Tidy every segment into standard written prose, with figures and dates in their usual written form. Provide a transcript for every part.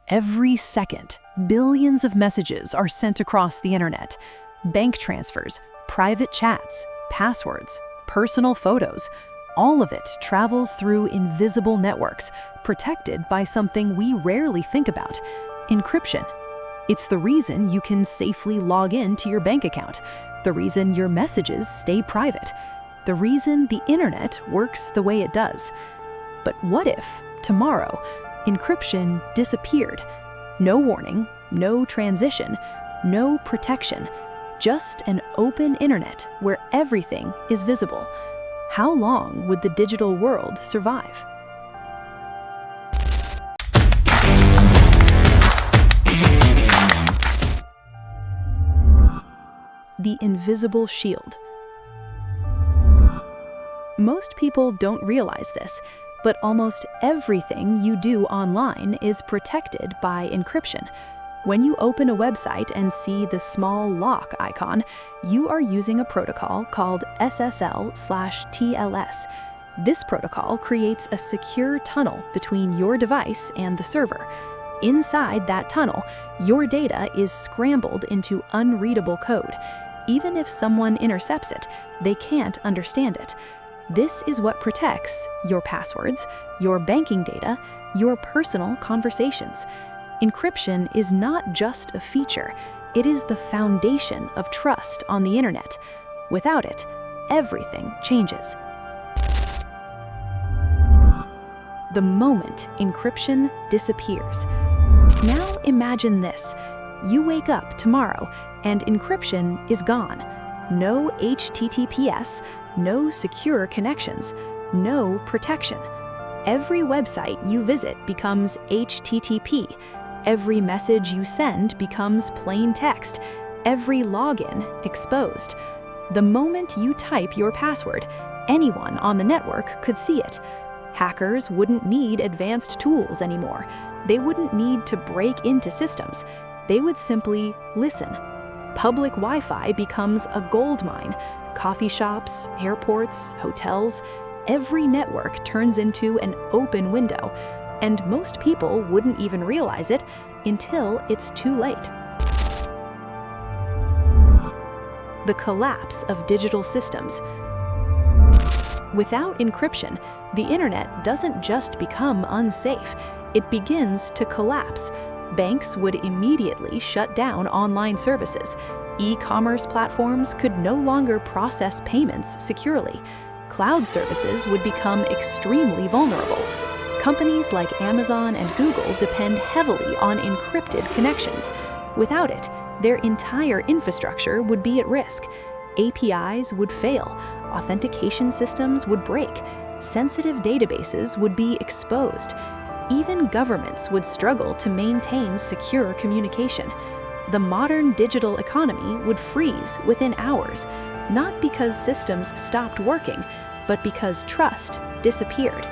Every second, billions of messages are sent across the internet. Bank transfers, private chats, passwords, personal photos, all of it travels through invisible networks, protected by something we rarely think about: encryption. It's the reason you can safely log in to your bank account, the reason your messages stay private, the reason the internet works the way it does. But what if, tomorrow, encryption disappeared? No warning, no transition, no protection, just an open internet where everything is visible. How long would the digital world survive? The invisible shield. Most people don't realize this, but almost everything you do online is protected by encryption. When you open a website and see the small lock icon, you are using a protocol called SSL/TLS. This protocol creates a secure tunnel between your device and the server. Inside that tunnel, your data is scrambled into unreadable code. Even if someone intercepts it, they can't understand it. This is what protects your passwords, your banking data, your personal conversations. Encryption is not just a feature, it is the foundation of trust on the internet. Without it, everything changes. The moment encryption disappears. Now imagine this. You wake up tomorrow and encryption is gone. No HTTPS, no secure connections, no protection. Every website you visit becomes HTTP. Every message you send becomes plain text. Every login exposed. The moment you type your password, anyone on the network could see it. Hackers wouldn't need advanced tools anymore. They wouldn't need to break into systems. They would simply listen. Public Wi-Fi becomes a goldmine. Coffee shops, airports, hotels, every network turns into an open window, and most people wouldn't even realize it until it's too late. The collapse of digital systems. Without encryption, the internet doesn't just become unsafe, it begins to collapse. Banks would immediately shut down online services. E-commerce platforms could no longer process payments securely. Cloud services would become extremely vulnerable. Companies like Amazon and Google depend heavily on encrypted connections. Without it, their entire infrastructure would be at risk. APIs would fail, authentication systems would break, sensitive databases would be exposed. Even governments would struggle to maintain secure communication. The modern digital economy would freeze within hours, not because systems stopped working, but because trust disappeared.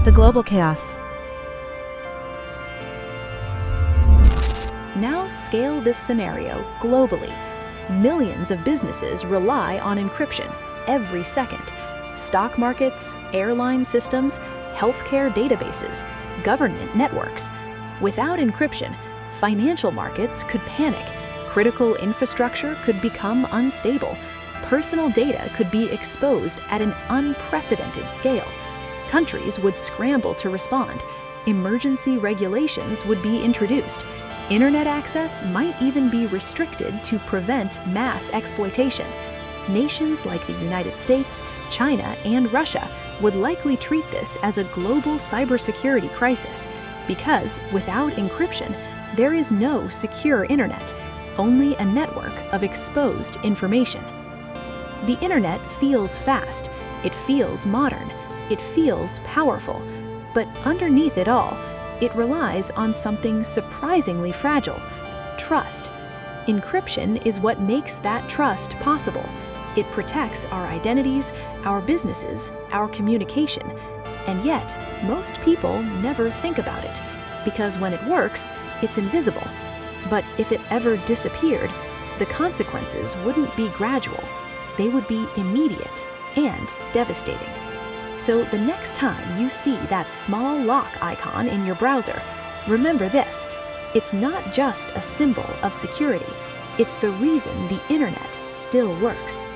The global chaos. Now scale this scenario globally. Millions of businesses rely on encryption every second. Stock markets, airline systems, healthcare databases, government networks. Without encryption, financial markets could panic, critical infrastructure could become unstable, personal data could be exposed at an unprecedented scale. Countries would scramble to respond, emergency regulations would be introduced, internet access might even be restricted to prevent mass exploitation. Nations like the United States, China, and Russia would likely treat this as a global cybersecurity crisis, because without encryption, there is no secure internet, only a network of exposed information. The internet feels fast, it feels modern, it feels powerful, but underneath it all, it relies on something surprisingly fragile: trust. Encryption is what makes that trust possible. It protects our identities, our businesses, our communication, and yet most people never think about it, because when it works, it's invisible. But if it ever disappeared, the consequences wouldn't be gradual. They would be immediate and devastating. So the next time you see that small lock icon in your browser, remember this: it's not just a symbol of security, it's the reason the internet still works.